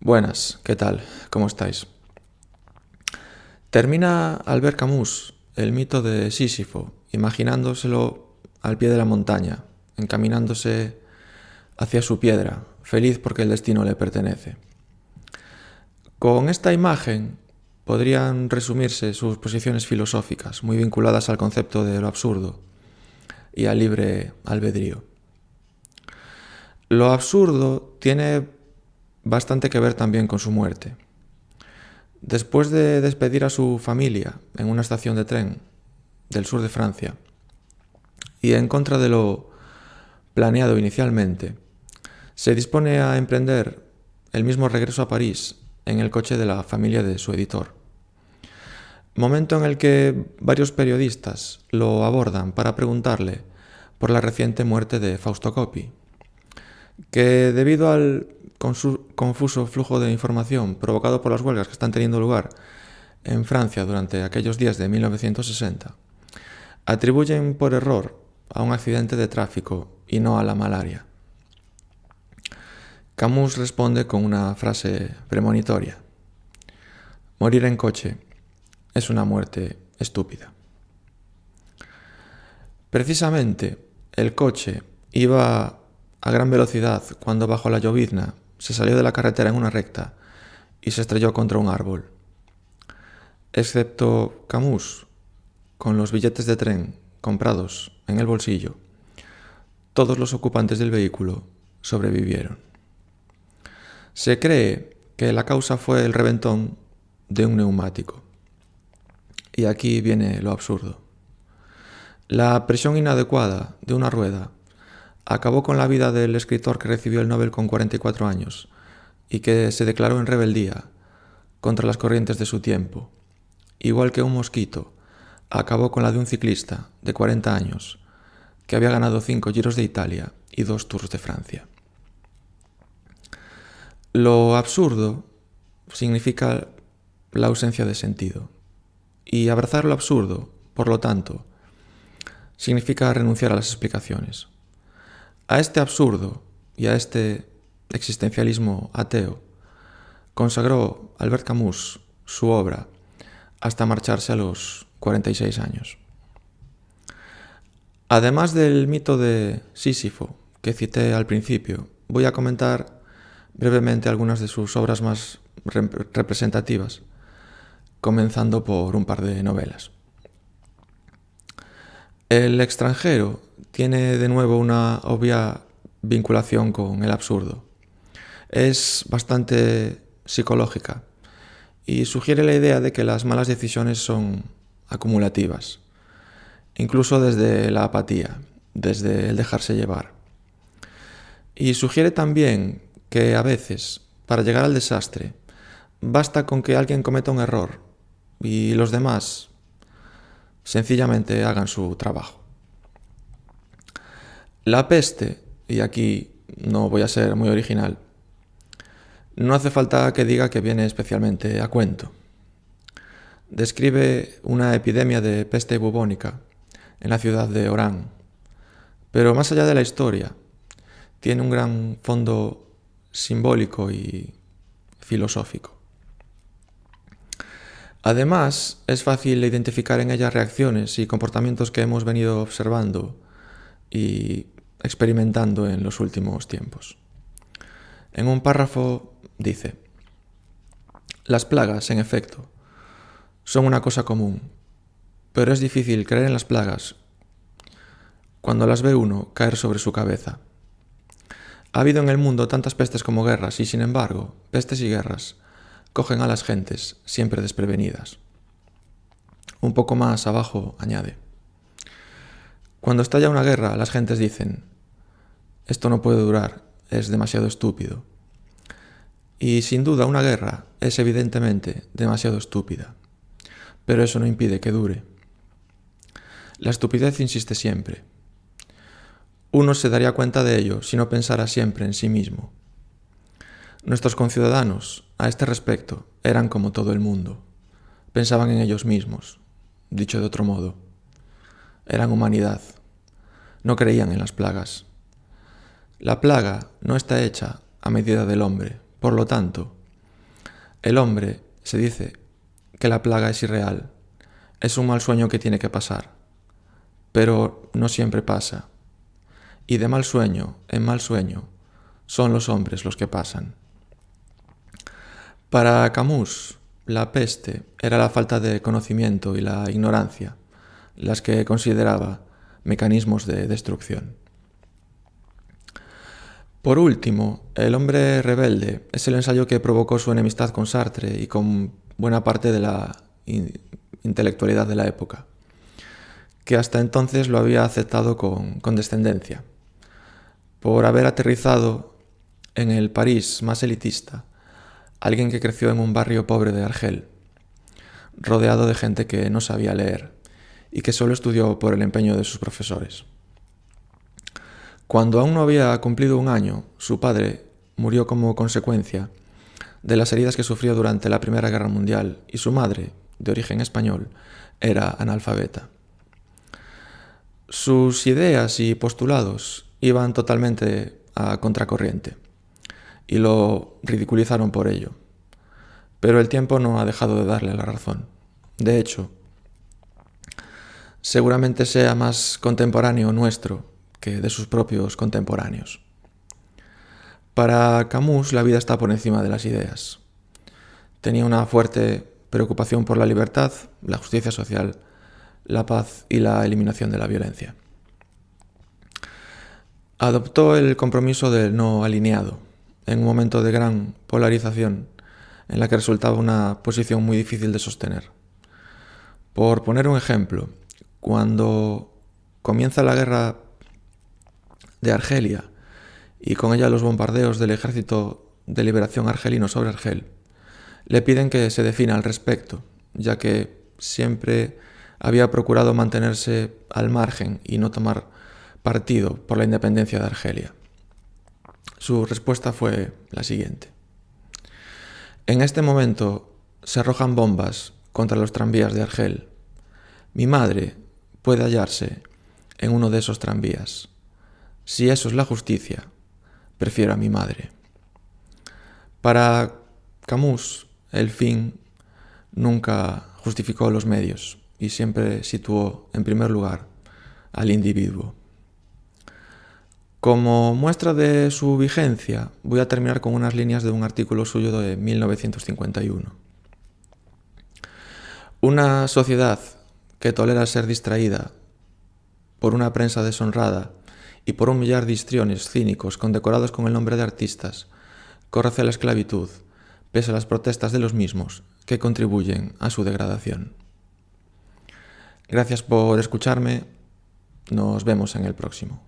Buenas, ¿qué tal? ¿Cómo estáis? Termina Albert Camus el mito de Sísifo, imaginándoselo al pie de la montaña, encaminándose hacia su piedra, feliz porque el destino le pertenece. Con esta imagen podrían resumirse sus posiciones filosóficas, muy vinculadas al concepto de lo absurdo y al libre albedrío. Lo absurdo tiene bastante que ver también con su muerte. Después de despedir a su familia en una estación de tren del sur de Francia y en contra de lo planeado inicialmente, se dispone a emprender el mismo regreso a París en el coche de la familia de su editor. Momento en el que varios periodistas lo abordan para preguntarle por la reciente muerte de Fausto Coppi, que debido al confuso flujo de información provocado por las huelgas que están teniendo lugar en Francia durante aquellos días de 1960, atribuyen por error a un accidente de tráfico y no a la malaria. Camus responde con una frase premonitoria: morir en coche es una muerte estúpida. Precisamente, el coche iba a gran velocidad cuando bajo la llovizna se salió de la carretera en una recta y se estrelló contra un árbol. Excepto Camus, con los billetes de tren comprados en el bolsillo, todos los ocupantes del vehículo sobrevivieron. Se cree que la causa fue el reventón de un neumático. Y aquí viene lo absurdo. La presión inadecuada de una rueda acabó con la vida del escritor que recibió el Nobel con 44 años y que se declaró en rebeldía contra las corrientes de su tiempo, igual que un mosquito acabó con la de un ciclista de 40 años que había ganado 5 Giros de Italia y 2 Tours de Francia. Lo absurdo significa la ausencia de sentido, y abrazar lo absurdo, por lo tanto, significa renunciar a las explicaciones. A este absurdo y a este existencialismo ateo consagró Albert Camus su obra hasta marcharse a los 46 años. Además del mito de Sísifo que cité al principio, voy a comentar brevemente algunas de sus obras más representativas, comenzando por un par de novelas. El extranjero tiene de nuevo una obvia vinculación con el absurdo. Es bastante psicológica y sugiere la idea de que las malas decisiones son acumulativas, incluso desde la apatía, desde el dejarse llevar. Y sugiere también que a veces, para llegar al desastre, basta con que alguien cometa un error y los demás sencillamente hagan su trabajo. La peste, y aquí no voy a ser muy original, no hace falta que diga que viene especialmente a cuento. Describe una epidemia de peste bubónica en la ciudad de Orán, pero más allá de la historia, tiene un gran fondo simbólico y filosófico. Además, es fácil identificar en ella reacciones y comportamientos que hemos venido observando y experimentando en los últimos tiempos. En un párrafo dice: las plagas, en efecto, son una cosa común, pero es difícil creer en las plagas cuando las ve uno caer sobre su cabeza. Ha habido en el mundo tantas pestes como guerras y, sin embargo, pestes y guerras cogen a las gentes siempre desprevenidas. Un poco más abajo añade: cuando estalla una guerra, las gentes dicen: esto no puede durar, es demasiado estúpido. Y sin duda una guerra es evidentemente demasiado estúpida, pero eso no impide que dure. La estupidez insiste siempre. Uno se daría cuenta de ello si no pensara siempre en sí mismo. Nuestros conciudadanos, a este respecto, eran como todo el mundo. Pensaban en ellos mismos. Dicho de otro modo, eran humanidad. No creían en las plagas. La plaga no está hecha a medida del hombre. Por lo tanto, El hombre se dice que la plaga es irreal, es un mal sueño que tiene que pasar, pero no siempre pasa. Y de mal sueño en mal sueño son los hombres los que pasan. Para Camus, la peste era la falta de conocimiento y la ignorancia, las que consideraba mecanismos de destrucción. Por último, El hombre rebelde es el ensayo que provocó su enemistad con Sartre y con buena parte de la intelectualidad de la época, que hasta entonces lo había aceptado con condescendencia, por haber aterrizado en el París más elitista, alguien que creció en un barrio pobre de Argel, rodeado de gente que no sabía leer y que solo estudió por el empeño de sus profesores. Cuando aún no había cumplido un año, su padre murió como consecuencia de las heridas que sufrió durante la Primera Guerra Mundial y su madre, de origen español, era analfabeta. Sus ideas y postulados iban totalmente a contracorriente y lo ridiculizaron por ello. Pero el tiempo no ha dejado de darle la razón. De hecho, seguramente sea más contemporáneo nuestro que de sus propios contemporáneos. Para Camus, la vida está por encima de las ideas. Tenía una fuerte preocupación por la libertad, la justicia social, la paz y la eliminación de la violencia. Adoptó el compromiso del no alineado, en un momento de gran polarización, en la que resultaba una posición muy difícil de sostener. Por poner un ejemplo, cuando comienza la guerra de Argelia y con ella los bombardeos del Ejército de Liberación Argelino sobre Argel, le piden que se defina al respecto, ya que siempre había procurado mantenerse al margen y no tomar partido por la independencia de Argelia. Su respuesta fue la siguiente: en este momento se arrojan bombas contra los tranvías de Argel. Mi madre puede hallarse en uno de esos tranvías. Si eso es la justicia, prefiero a mi madre. Para Camus, el fin nunca justificó los medios y siempre situó en primer lugar al individuo. Como muestra de su vigencia, voy a terminar con unas líneas de un artículo suyo de 1951. Una sociedad que tolera ser distraída por una prensa deshonrada y por un millar de histriones cínicos condecorados con el nombre de artistas, corre hacia la esclavitud, pese a las protestas de los mismos que contribuyen a su degradación. Gracias por escucharme, nos vemos en el próximo.